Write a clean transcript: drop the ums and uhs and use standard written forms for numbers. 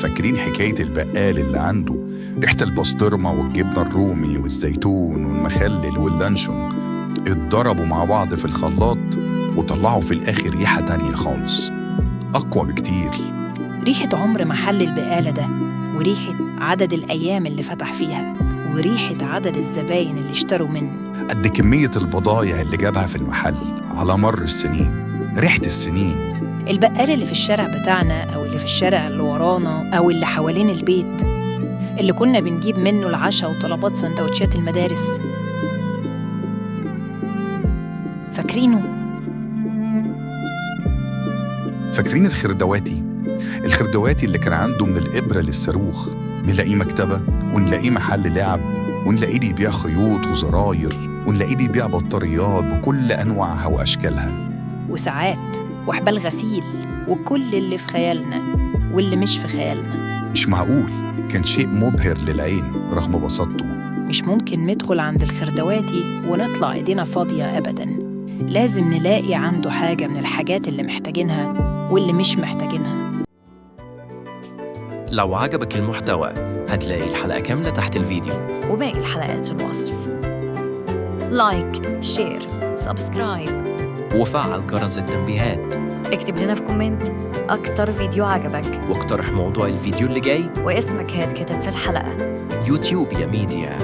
فاكرين حكاية البقال اللي عنده ريحة البسطرمة والجبنة الرومي والزيتون والمخلل واللانشون اتضربوا مع بعض في الخلاط وطلعوا في الآخر ريحة تانية خالص أقوى بكتير. ريحة عمر محل البقالة ده، وريحة عدد الأيام اللي فتح فيها، وريحة عدد الزباين اللي اشتروا منه، قد كمية البضايع اللي جابها في المحل على مر السنين، ريحة السنين. البقال اللي في الشارع بتاعنا أو اللي في الشارع اللي ورانا أو اللي حوالين البيت، اللي كنا بنجيب منه العشاء وطلبات سندوتشات المدارس. فاكرينه؟ فاكرين الخردواتي اللي كان عنده من الإبرة للصاروخ نلاقيه مكتبة، ونلاقيه محل لعب، ونلاقيه بيبيع خيوط وزراير، ونلاقيه بيبيع بطاريات بكل أنواعها وأشكالها، وساعات وحبال غسيل، وكل اللي في خيالنا واللي مش في خيالنا. مش معقول، كان شيء مبهر للعين رغم بساطته. مش ممكن ندخل عند الخردواتي ونطلع ايدينا فاضية أبداً. لازم نلاقي عنده حاجة من الحاجات اللي محتاجينها واللي مش محتاجينها. لو عجبك المحتوى هتلاقي الحلقة كاملة تحت الفيديو، وباقي الحلقات في الوصف. لايك، شير، سبسكرايب، وفعل جرس التنبيهات. اكتب لنا في كومنت أكتر فيديو عجبك، واقترح موضوع الفيديو اللي جاي، واسمك هيتكتب في الحلقة. يوتيوب يا ميديا.